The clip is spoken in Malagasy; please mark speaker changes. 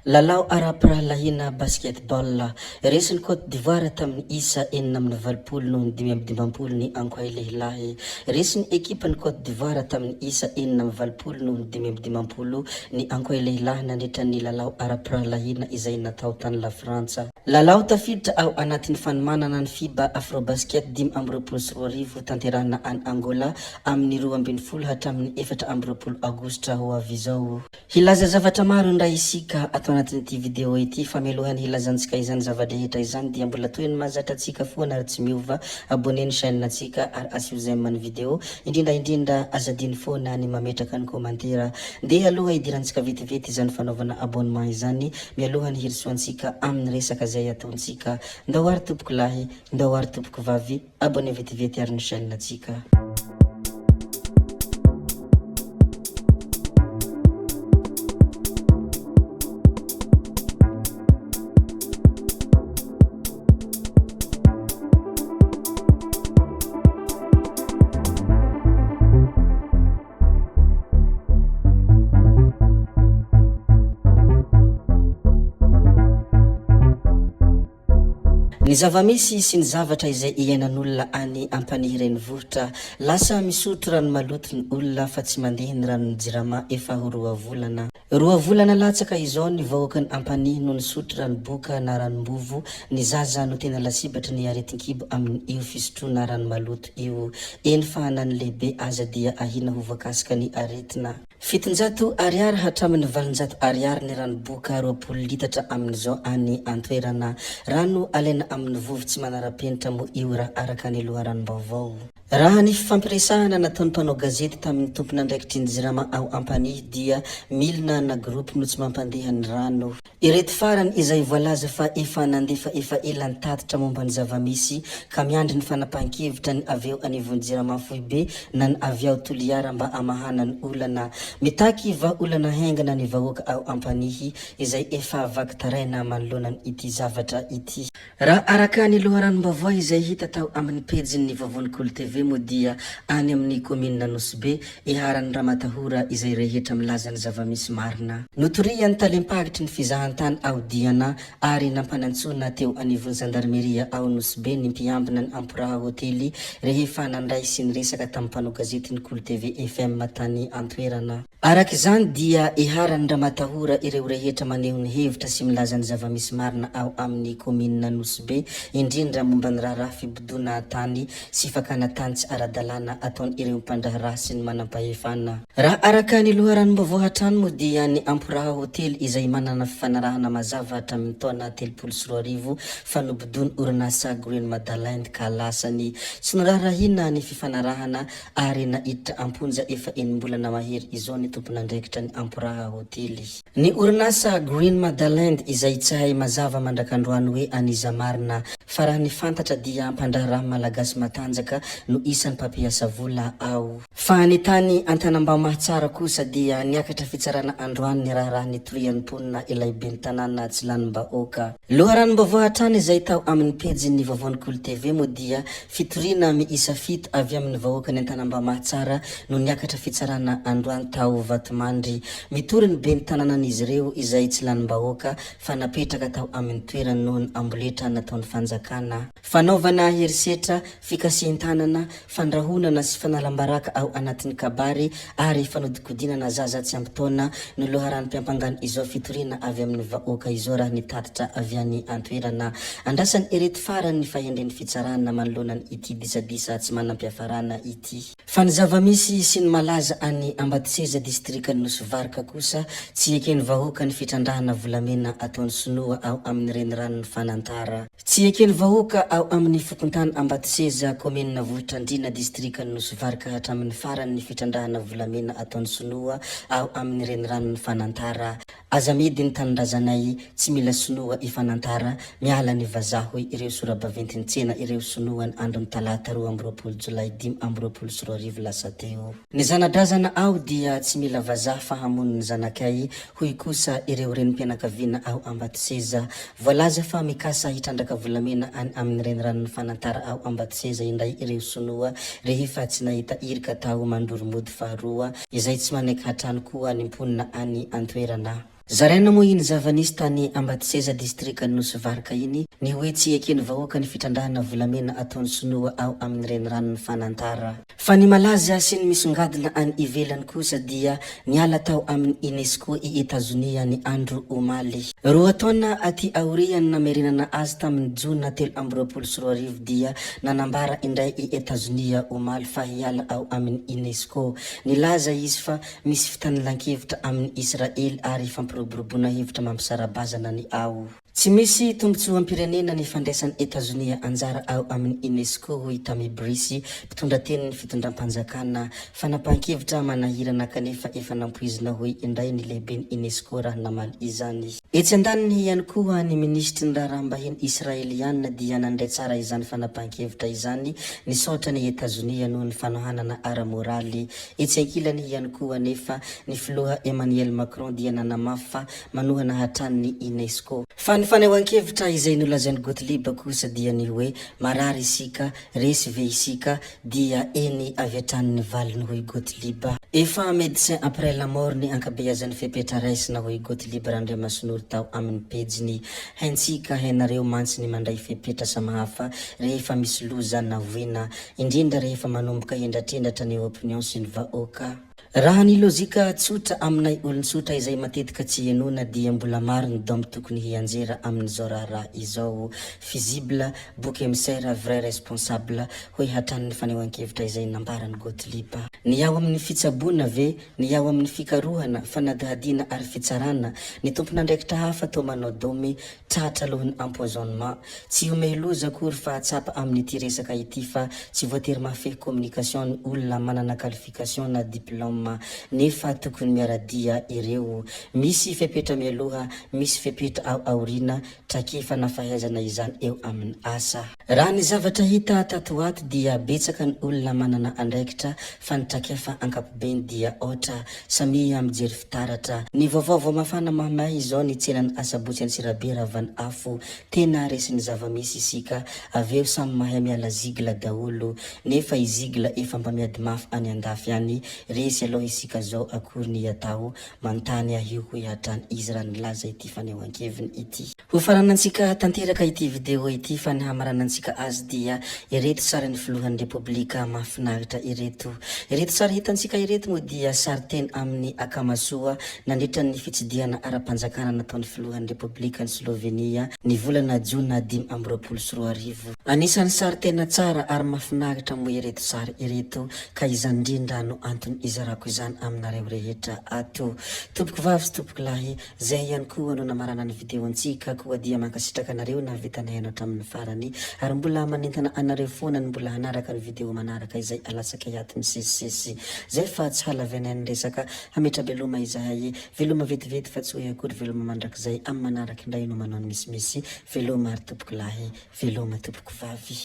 Speaker 1: Lalao ara-pirahalahiana basketball resin'ny Côte d'Ivoire tamin'ny isa 4-20 noho 5-20 ny ankoay lehilahy. Resin'ny ekipan'ny Côte d'Ivoire tamin'ny isa 4-20 noho 5-20 ny ankoay lehilahy nandritra ny lalao ara-pirahalahiana izay natao tany la Frantsa. Lalao tafiditra ao anatin'ny fanomanana ny FIBA Afrobasket 2024 tanterahana any Angola amin'ny 12 hatramin'ny 14 Aogositra ho avy izao. Hilaza zavatra maro indray isika atao anatin'ity video ity, fa mialohany hilazantsika izany zava-drehetra izany dia mbola toy ny mahazatra antsika foana ary tsy miova abonné ny chaîne antsika ary asio j'aime ny video, indrindra azadiny foana ny mametraka ny commentaire. Ndeha aloha idirantsika vetivety izany fanaovana abonnement izany, mialohany hirsoantsika amin'ny resaka zay ataontsika. Ndao ary tompoko lahy, ndao ary tompoko vavy, abonné vetivety ary ny chaîne antsika. Ny zavamisy sy ny zavatra izay iainan'olona any ampanihy renivohitra, lasa misotro rano maloto ny olona fa tsy mandeha ny ranon'ny jirama efa ho 2 volana. 2 volana latsaka izao ny vahoaka ny ampanihy no nisotro ranoboka na ranombovo, ny zaza no tena lasibatra ny aretin-kibo amin'ny io fisotroana rano maloto io. Eny fa hanany lehibe aza dia ahina ho voakasika ny aretina. 700 ariary hatramin'ny 800 ariary ny ranoboka 20 litatra amin'izao any antoerana. Rano alaina amin'ny vovo tsy manara-penitra mo io raha araka ny loharanom-baovao. Raha ny fampiresahana nataon'ny mpanao gazety tamin'ny tompona andraikitry ny jirama ao ampanihy dia milina na groupe no tsy mampandeha ny rano. Ireto farany izay voalaza fa efa nandefa efa ela ny tatitra momba ny zavamisy ka miandry ny fanapahan-kevitra ny avy eo anivon'ny jirama Foibe na ny avy ao Toliara mba amahana ny olana. Mitaky vahaolana haingana ny vahoaka ao ampanihy izay efa vaky taraina manoloana ity zavatra ity. Raha araka ny loharanom-baovao izay hita tao amin'ny pejin'ny Vavonikolo TV mo dia any amin'ny commune Nosbe iharan'ny Ramatahora izay rehetra milaza ny zavamisy marina. Notorian'ny talempagitry ny fizahantany ao Diana ary nampanantsona teo anivon'ny gendarmeria ao Nosbe ny mpiambina ny Ampuraha hotely rehefa nandray sy ny resaka tamin'ny mpanao gazety ny Kolo TV FM tany antoerana. Araka izany dia iharan'ny Ramatahora ireo rehetra maneho ny hevitra sy milaza ny zavamisy marina ao amin'ny commune Nosbe, indrindra momba ny raharaha fibodona tany sy fakana tany tsy ara-dalàna ataony ireo mpandraharaha sy ny manam-pahefana. Raha araka ny loharanom-baovao hatrany mo dia ny Ampuraha hotely izay manana fifanarahana mazava hatramin'ny taona 34 fa nobodony orinasa Green Madeleine ka lasany. Tsy norahirahina ny fifanarahana ary nahiditra amponja efa 4 mbolana mahery izao ny tompon'andraikitra ny Ampuraha hotely. Ny orinasa Green Madeleine izay tsy hay mazava mandrakandroany hoe aniza marina, fa raha ny fantatra dia mpandraharaha malagasy matanjaka no isan'ny mpampiasa vola ao. Fa ny tany Antanambao tsara kosa dia niakatra fitsarana androany ny raharaha nitorian'ny mponina Elaibe ny tanàna Tsilanim-bahoaka. Loharanom-baovao hatrany izay tao amin'ny pejin'ny Vavonikolo TV mo dia fitoriana miisa 7 avy amin'ny vahoaka ny Antanambao tsara no niakatra fitsarana androany tao Vatomandry. Mitoriny be ny tanànan'izy ireo izay Tsilanim-bahoaka fa napetraka tao amin'ny toerany noho ny amboletra nataon'ny fanjakana. Fanaovana herisetra, fikasihan-tanana, fandrahonana sy fanalambaraka ao anatin'ny kabary ary fanodikodinana zaza tsy ampy taona no loharan'ny mpiampangano izao fitoriana avy amin'ny vahoaka izao raha nitatitra avy any antoerana. Andrasany ireto farany ny fahendren'ny fitsarana manoloana ity disadisa tsy manam-piafarana ity. Fa ny zavamisy sy ny malaza any Ambatoseza distriktan'ny Nosy-Varika kosa tsy eken'ny vahoaka ny fitrandrahana volamena ataon'ny Sonoa ao amin'ny reniranon'ny Fanantara. Tsy eken'ny vahoaka ao amin'ny fokontany Ambatoseza commune Vohitrandrina distriktan'ny Nosy-Varika hatramin'ny farany ny fitrandrahana volamena ataon'ny Sonoa ao amin'ny reniranon'ny Fanantara. Aza medy ny tanindrazanay tsy mila Sonoa i Fanantara, miala ny vazaha hoy ireo sorabaventin'ny tsena ireo Sonoa ny andron'ny talata 20 Jolay 2024 lasa teo. Ny zanadrazana ao dia tsy mila vazaha fa hamono ny zanakay hoy kosa ireo renim-pianakaviana ao Ambatoseza. Voalaza fa mikasa hitrandraka volamena any amin'ny reniranon'ny Fanantara ao Ambatoseza indray ireo Sonoa rehefa tsy nahita irika tao mandoro mody faharoa izay tsy manaiky hatrany koa ny mponina any antoerana. Zaraina moa iny zavanisy tany Ambatseza distrika Nosy-Varaka iny ny hoe tsy ekeny vahoaka ny fitandrahana volamena ataony sonoa ao amin'ny reniranony fanantara. Fa ny malaza sy ny misongadina any ivelany kosa dia niala tao amin'ny UNESCO i Etazonia ny andro omaly. Roa taona aty aoriany namerenana azy tamin'ny Jona 2024 dia nanambara indray i Etazonia omaly fa hiala ao amin'ny UNESCO. Nilaza izy fa misy fitanilan-kevitra amin'ny Israely ary roboroboana hevitra mampisarabazana ny ao. Tsy misy tombotsoa am-pirenena ny fandraisan'ny Etazonia anjara ao amin'ny UNESCO hoy Tammy Brice, mpitondra teny ny fitondram-panjakana fanapahan-kevitra manahirana kanefa efa nampoizina hoy indray ny lehiben'ny UNESCO raha namaly izany. Etsy andaniny ihany koa ny ministry ny raharaham-bahiny Israeliana dia nandray tsara izany fanapahan-kevitra izany nisaotra ny Etazonia noho ny fanohanana ara-moraly. Etsy ankilany ihany koa nefa ny filoha Emmanuel Macron dia nanamafy fa manohana hatrany ny UNESCO. Fa ny fanehoan-kevitra izay nolazain'ny Gottlieb kosa dia ny hoe marary isika, resy ve isika dia eny avy hatrany valiny hoy Gottlieb. Efa médecin après la mort ny ankabeazan'ny fepetra raisina hoy Gottlieb Randriamasinoro tao amin'ny pejiny. Haintsika hainareo mantsy ny mandray fepetra samahafa rehefa misy loza na voina, indrindra rehefa manomboka hendratrendatra ny opinion sy ny vahoaka. Raha ny lozika tsotra aminay olon-tsotra izay matetika tsy henona dia mbola maro ny dôme tokony hianjera amin'izao raharaha izao. Fusible, bouc émissaire, vrai responsable hoy hatran'ny fanehoan-kevitra izay nambarany Gottlieb. Ny ao amin'ny fitsaboana ve, ny ao amin'ny fikarohana, fanadihadiana ary fitsarana, ny tompon'andraikitra hafa atao manao dôme tratra alohan'ny empoisonnement. Tsy omey loza akory fa atsapa amin'ity resaka ity fa tsy voatery mafehy communication ny olona manana qualification na diplôme nefa tokony miaradia ireo. Misy fepetra mialoha, misy fepetra ao aorina, trakefa na fahaizana izany eo amin'ny asa. Raha ny zavatra hita tato ato dia betsaka ny olona manana andraikitra fa ny trakefa ankapobeny dia ohatra samia mijery fitaratra. Ny vaovao mafana mahamay izao ny tsenan'ny asabotsy Antsirabe Ravany Afo tena resin'ny zavamisy isika aveo samy mahay miala zigla daholo nefa izigla efa mba miady mafy any andafy any resy aloha isika zao akory ny atao mantany ahio hoy hatrany izy raha nilaza ity fanehoan-keviny ity. Ho faranantsika tanteraka ity video ity fa ny hamaranantsika azy dia ireto sary ny filohan'ny Repoblika mahafinaritra ireto. Ireto sary hitantsika ireto moa dia sary teny amin'ny Akamasoa nandritra ny fitsidiana ara-panjakana nataon'ny filohan'ny Repoblika ny Slovenia ny volana Jona 2024. Anisan'ny sary tena tsara ary mahafinaritra moa ireto sary ireto ka izany indrindra no antony izarako izany aminareo rehetra ato. Tompoko vavy sy tompoko lahy, zay ihany koa no namarana ny video antsika koa dia mankasitraka anareo na vitanay hatramin'ny farany ary mbola manentana anareo foana ny mbola hanaraka ny video manaraka izay alatsaka hiaty misesisesy. Zay fa tsy halavenay ny resaka hametra veloma izahay, veloma vetivety fa tsy hoe akory veloma mandrakizay amin'ny manaraka indray no manao ny misimisy. Veloma ary tompoko lahy, veloma tompoko vavy.